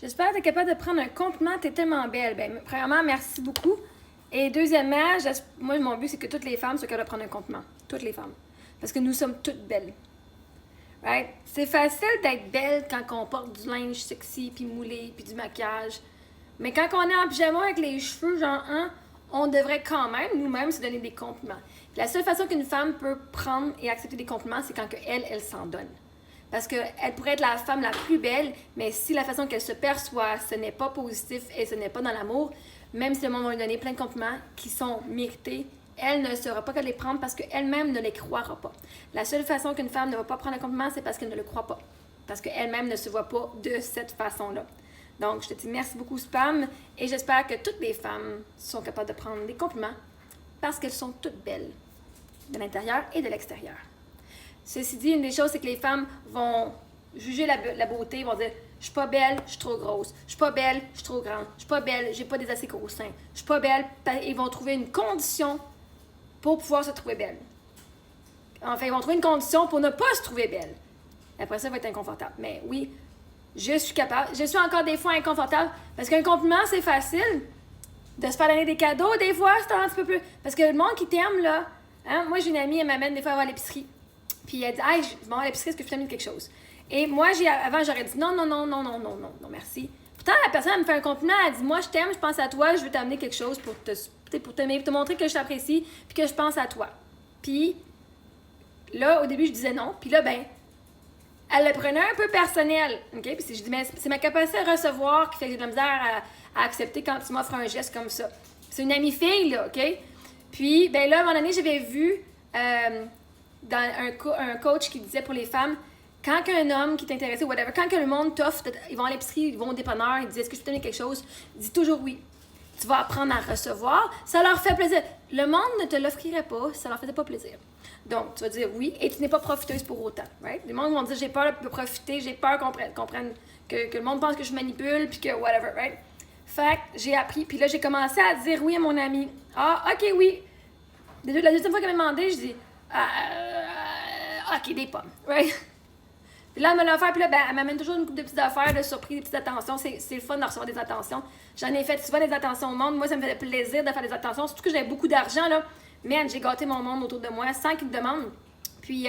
J'espère que tu es capable de prendre un compliment. Tu es tellement belle. Ben, premièrement, merci beaucoup. Et deuxièmement, moi, mon but, c'est que toutes les femmes soient capables de prendre un compliment. Toutes les femmes. Parce que nous sommes toutes belles. Right? C'est facile d'être belle quand on porte du linge sexy, puis moulé, puis du maquillage. Mais quand on est en pyjama avec les cheveux, genre, on devrait quand même, nous-mêmes, se donner des compliments. Puis la seule façon qu'une femme peut prendre et accepter des compliments, c'est quand elle s'en donne. Parce qu'elle pourrait être la femme la plus belle, mais si la façon qu'elle se perçoit, ce n'est pas positif et ce n'est pas dans l'amour, même si le monde va lui donner plein de compliments qui sont mérités, elle ne saura pas qu'elle les prendre parce qu'elle-même ne les croira pas. La seule façon qu'une femme ne va pas prendre un compliment, c'est parce qu'elle ne le croit pas. Parce qu'elle-même ne se voit pas de cette façon-là. Donc, je te dis merci beaucoup, Spam, et j'espère que toutes les femmes sont capables de prendre des compliments parce qu'elles sont toutes belles, de l'intérieur et de l'extérieur. Ceci dit, une des choses, c'est que les femmes vont juger la beauté, vont dire « Je suis pas belle, je suis trop grosse. Je suis pas belle, je suis trop grande. Je suis pas belle, j'ai pas des assez gros seins. Je suis pas belle. » Ils vont trouver une condition pour pouvoir se trouver belle. Enfin, ils vont trouver une condition pour ne pas se trouver belle. Après ça, ça va être inconfortable. Mais oui, je suis capable. Je suis encore des fois inconfortable parce qu'un compliment, c'est facile. De se faire donner des cadeaux, des fois, c'est un petit peu plus... Parce que le monde qui t'aime, là... Hein, moi, j'ai une amie, elle m'amène des fois à l'épicerie. Puis elle dit « Hey, je vais à l'épicerie, est-ce que je peux t'amener quelque chose? » Et moi, avant, j'aurais dit « Non, merci. » Pourtant, la personne, elle me fait un compliment, elle dit « Moi, je t'aime, je pense à toi, je veux t'amener quelque chose pour te montrer que je t'apprécie, puis que je pense à toi. » Puis là, au début, je disais non. Puis là, ben, elle le prenait un peu personnel. OK? Puis je dis « Mais c'est ma capacité à recevoir qui fait que j'ai de la misère à accepter quand tu m'offres un geste comme ça. » C'est une amie fille, là, OK? Puis, ben là, à un moment donné, j'avais vu... dans un coach qui disait pour les femmes, quand un homme qui t'intéresse, whatever, quand que le monde t'offre, ils vont à l'épicerie, ils vont au dépanneur, ils disent est-ce que je peux te donner quelque chose, dis toujours oui. Tu vas apprendre à recevoir, ça leur fait plaisir. Le monde ne te l'offrirait pas, ça leur faisait pas plaisir. Donc, tu vas dire oui et tu n'es pas profiteuse pour autant. Right? Les gens vont dire j'ai peur de profiter, j'ai peur qu'on comprenne que le monde pense que je manipule, puis que whatever, right? Fait que j'ai appris, puis là, j'ai commencé à dire oui à mon ami. Ah, ok, oui. La deuxième fois qu'elle m'a demandé, je dis ok, des pommes, right? Puis là, elle me l'a offert, puis là, ben, elle m'amène toujours une couple de petites affaires, de surprises, des petites attentions. C'est le fun de recevoir des attentions. J'en ai fait souvent des attentions au monde. Moi, ça me faisait plaisir de faire des attentions. Surtout que j'avais beaucoup d'argent, là. Man, j'ai gâté mon monde autour de moi sans qu'ils me demandent. Puis,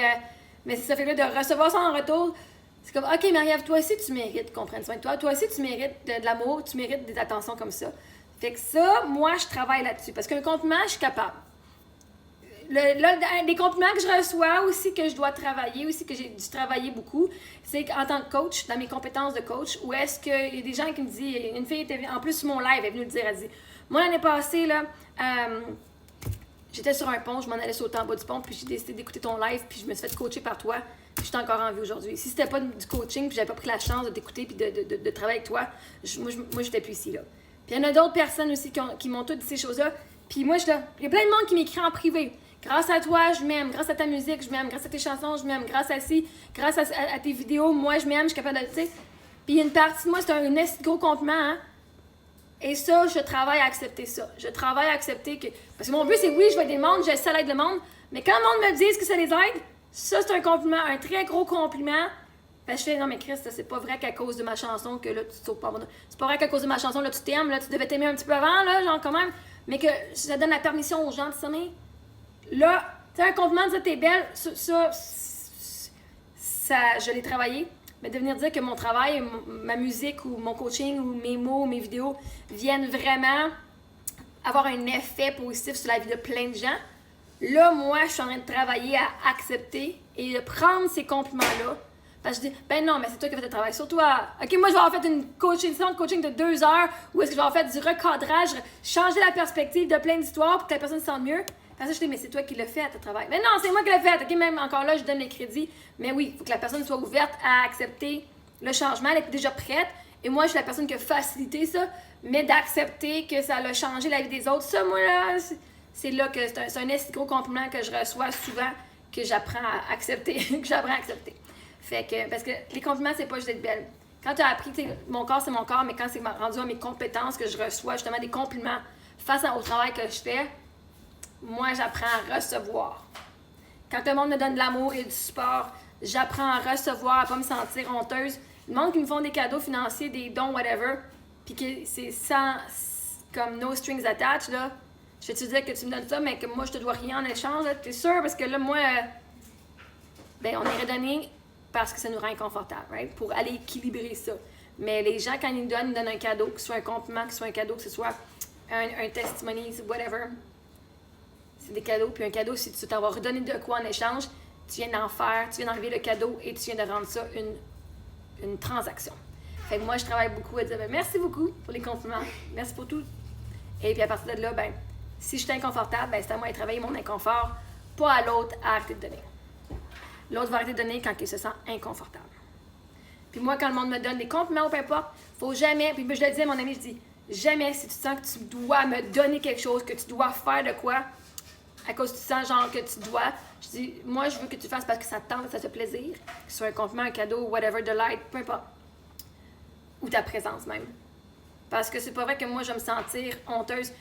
mais ça fait là de recevoir ça en retour. C'est comme, ok, Marie-Ève, toi aussi, tu mérites qu'on prenne soin de toi. Toi aussi, tu mérites de l'amour, tu mérites des attentions comme ça. Fait que ça, moi, je travaille là-dessus. Parce qu'un compliment, je suis capable. Des compliments que je reçois aussi, que je dois travailler, aussi que j'ai dû travailler beaucoup, c'est qu'en tant que coach, dans mes compétences de coach, où est-ce qu'il y a des gens qui me disent, une fille était en plus sur mon live, elle est venue le dire, elle dit, moi l'année passée, là, j'étais sur un pont, je m'en allais sauter en bas du pont, puis j'ai décidé d'écouter ton live, puis je me suis fait coacher par toi, puis je suis encore en vie aujourd'hui. Si c'était pas du coaching, puis j'avais pas pris la chance de t'écouter, puis de travailler avec toi, moi j'étais plus ici, là. Puis il y en a d'autres personnes aussi qui m'ont toutes dit ces choses-là, puis moi, il y a plein de monde qui m'écrit en privé. Grâce à toi, je m'aime. Grâce à ta musique, je m'aime. Grâce à tes chansons, je m'aime. Grâce à grâce à tes vidéos, moi, je m'aime. Je suis capable de, tu sais. Puis une partie de moi, c'est un gros compliment, hein. Et ça, je travaille à accepter ça. Je travaille à accepter que... Parce que mon but, c'est oui, je vais aider le monde, j'essaie d'aider le monde. Mais quand le monde me dit que ça les aide, ça, c'est un compliment, un très gros compliment. Parce que je fais, non, mais Chris, c'est pas vrai qu'à cause de ma chanson, que là, tu te sautes pas. C'est pas vrai qu'à cause de ma chanson, là, tu t'aimes, là, tu devais t'aimer un petit peu avant, là, genre, quand même. Mais que ça donne la permission aux gens de s'aimer. Là, tu sais, un compliment de dire t'es belle, ça, je l'ai travaillé. Mais de venir dire que mon travail, ma musique ou mon coaching ou mes mots, mes vidéos viennent vraiment avoir un effet positif sur la vie de plein de gens, là, moi, je suis en train de travailler à accepter et de prendre ces compliments-là. Parce que je dis, ben non, mais c'est toi qui as fait le travail sur toi. OK, moi, je vais avoir fait une session de coaching de 2 heures où est-ce que je vais avoir fait du recadrage, changer la perspective de plein d'histoires pour que la personne se sente mieux. Parce que je dis, mais c'est toi qui l'as fait à ton travail. Mais non, c'est moi qui l'ai fait. OK, même encore là, je donne les crédits. Mais oui, il faut que la personne soit ouverte à accepter le changement. Elle est déjà prête. Et moi, je suis la personne qui a facilité ça. Mais d'accepter que ça a changé la vie des autres. Ça, moi, là, c'est là que c'est un gros compliment que je reçois souvent, que j'apprends à accepter. Fait que, parce que les compliments, c'est pas juste d'être belle. Quand tu as appris, mon corps, c'est mon corps, mais quand c'est rendu à mes compétences que je reçois, justement, des compliments face au travail que je fais, moi, j'apprends à recevoir. Quand le monde me donne de l'amour et du support, j'apprends à recevoir, à pas me sentir honteuse. Le monde qui me font des cadeaux financiers, des dons, whatever, puis que c'est sans, comme no strings attached, là, je vais te dire que tu me donnes ça, mais que moi, je te dois rien en échange, t'es sûr? Parce que là, moi, ben, on irait donner parce que ça nous rend inconfortable, right? Pour aller équilibrer ça. Mais les gens, quand ils donnent un cadeau, que ce soit un compliment, que ce soit un cadeau, que ce soit un testimony, whatever, c'est des cadeaux. Puis un cadeau, si tu t'en vas redonner de quoi en échange, tu viens d'en faire, tu viens d'enlever le cadeau et tu viens de rendre ça une transaction. Fait que moi, je travaille beaucoup à dire ben, merci beaucoup pour les compliments, merci pour tout. Et puis à partir de là, ben, si je suis inconfortable, ben, c'est à moi de travailler mon inconfort, pas à l'autre à arrêter de donner. L'autre va arrêter de donner quand il se sent inconfortable. Puis moi, quand le monde me donne des compliments ou peu importe, faut jamais, puis je le dis à mon ami, je dis, jamais si tu sens que tu dois me donner quelque chose, que tu dois faire de quoi, à cause que tu sens genre que tu dois, je dis, moi, je veux que tu fasses parce que ça te tente, ça te fait plaisir, que ce soit un compliment, un cadeau, whatever, de l'aide, peu importe. Ou ta présence même. Parce que c'est pas vrai que moi, je vais me sentir honteuse.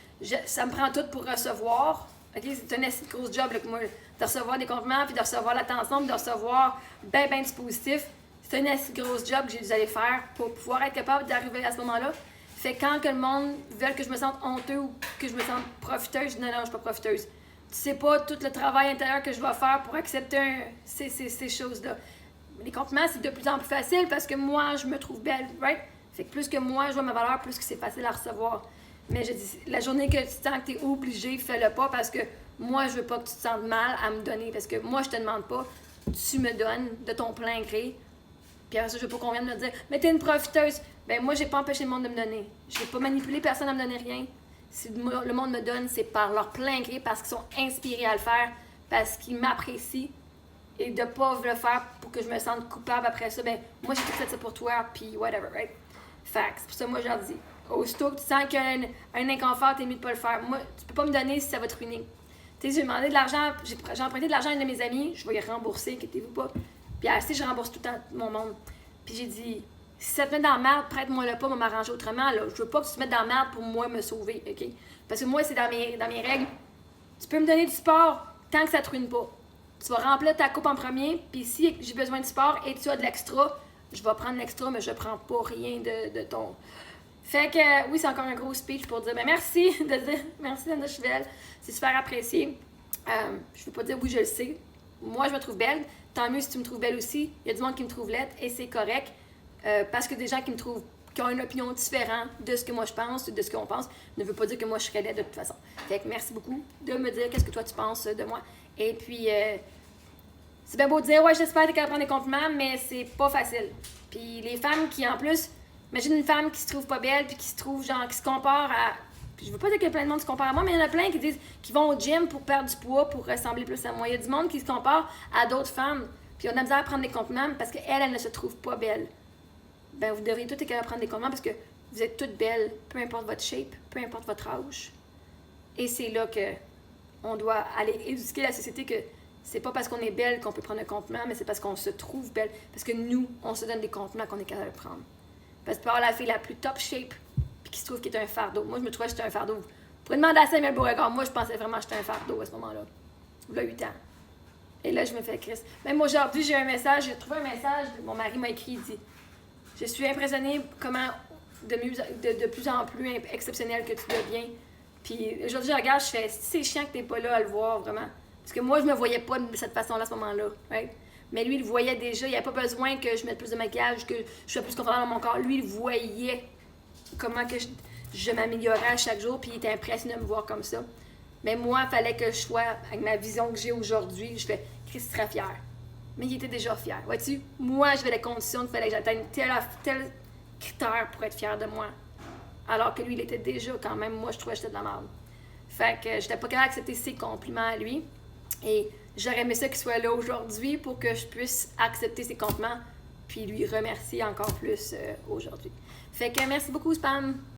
Ça me prend tout pour recevoir. OK? C'est un assez gros job, là, que moi, de recevoir des compliments, puis de recevoir l'attention, puis de recevoir ben du positif. C'est un assez gros job que j'ai dû aller faire pour pouvoir être capable d'arriver à ce moment-là. Fait quand que le monde veut que je me sente honteuse ou que je me sente profiteuse, je dis non, je suis pas profiteuse. Tu sais pas tout le travail intérieur que je dois faire pour accepter ces choses-là. Les compliments, c'est de plus en plus facile parce que moi, je me trouve belle, right? Fait que plus que moi, je vois ma valeur, plus que c'est facile à recevoir. Mais je dis, la journée que tu sens que tu es obligé, fais-le pas parce que moi, je veux pas que tu te sentes mal à me donner. Parce que moi, je te demande pas, tu me donnes de ton plein gré. Puis après ça, je veux pas qu'on vienne me dire, mais t'es une profiteuse. Ben moi, j'ai pas empêché le monde de me donner. J'ai pas manipulé personne à me donner rien. Si le monde me donne, c'est par leur plein gré, parce qu'ils sont inspirés à le faire, parce qu'ils m'apprécient. Et de pas le faire pour que je me sente coupable après ça, ben moi, j'ai tout fait ça pour toi, puis whatever, right? Fait que c'est pour ça que moi, je leur dis, aussitôt que tu sens qu'il y a un inconfort, t'es mieux de pas le faire. Moi, tu peux pas me donner si ça va te ruiner. Tu sais, j'ai demandé de l'argent, j'ai emprunté de l'argent à une de mes amies, je vais y rembourser, inquiétez-vous pas. Puis assez, je rembourse tout le temps mon monde. Puis j'ai dit, si ça te met dans la merde, prête-moi-le pas, on va m'arranger autrement. Là. Je veux pas que tu te mettes dans la merde pour moi me sauver, OK? Parce que moi, c'est dans mes règles. Tu peux me donner du support tant que ça te ruine pas. Tu vas remplir ta coupe en premier, puis si j'ai besoin de support et tu as de l'extra, je vais prendre l'extra, mais je prends pas rien de ton... Fait que, oui, c'est encore un gros speech pour dire, ben merci de dire, merci Linda Chevel, c'est super apprécié. Je veux pas dire oui, je le sais. Moi, je me trouve belle. Tant mieux si tu me trouves belle aussi. Il y a du monde qui me trouve laide et c'est correct. Parce que des gens qui me trouvent, qui ont une opinion différente de ce que moi je pense, de ce qu'on pense, ne veut pas dire que moi je serais laide de toute façon. Fait que merci beaucoup de me dire qu'est-ce que toi tu penses de moi. Et puis, c'est bien beau de dire, ouais, j'espère que t'es capable de prendre des compliments, mais c'est pas facile. Puis les femmes qui, en plus, imagine une femme qui se trouve pas belle, puis qui se trouve, genre, qui se compare à... Puis je veux pas dire qu'il y a plein de monde qui se compare à moi, mais il y en a plein qui disent qu'ils vont au gym pour perdre du poids, pour ressembler plus à moi. Il y a du monde qui se compare à d'autres femmes, puis on a de la misère à prendre des compliments parce qu'elle, elle ne se trouve pas belle. Ben, vous devriez toutes être capable de prendre des compliments parce que vous êtes toutes belles, peu importe votre shape, peu importe votre âge. Et c'est là que on doit aller éduquer la société que c'est pas parce qu'on est belle qu'on peut prendre un compliment, mais c'est parce qu'on se trouve belle. Parce que nous, on se donne des compliments qu'on est capable de prendre. Parce que tu peux avoir la fille la plus top shape, puis qui se trouve qu'elle est un fardeau. Moi, je me trouvais que j'étais un fardeau. Vous pourrez demander à Samuel Beauregard. Moi, je pensais vraiment que j'étais un fardeau à ce moment-là. Il y a 8 ans. Et là, je me fais Christ. Même aujourd'hui, j'ai un message, j'ai trouvé un message, mon mari m'a écrit, il dit « Je suis impressionnée comment de plus en plus exceptionnel que tu deviens. » Puis aujourd'hui, je regarde, je fais « C'est chiant que t'es pas là à le voir, vraiment. » Parce que moi, je me voyais pas de cette façon-là à ce moment-là. Right? Mais lui, il le voyait déjà. Il n'y avait pas besoin que je mette plus de maquillage, que je sois plus confortable dans mon corps. Lui, il voyait comment que je m'améliorais à chaque jour, puis il était impressionné de me voir comme ça. Mais moi, il fallait que je sois, avec ma vision que j'ai aujourd'hui, je fais « Christ serait fier. » Mais il était déjà fier. Vois-tu? Moi, j'avais les conditions qu'il fallait que j'atteigne tel critère pour être fier de moi. Alors que lui, il était déjà quand même, moi, je trouvais que j'étais de la merde. Fait que j'étais pas capable d'accepter ses compliments à lui. Et j'aurais aimé ça qu'il soit là aujourd'hui pour que je puisse accepter ses compliments puis lui remercier encore plus aujourd'hui. Fait que merci beaucoup, Spam!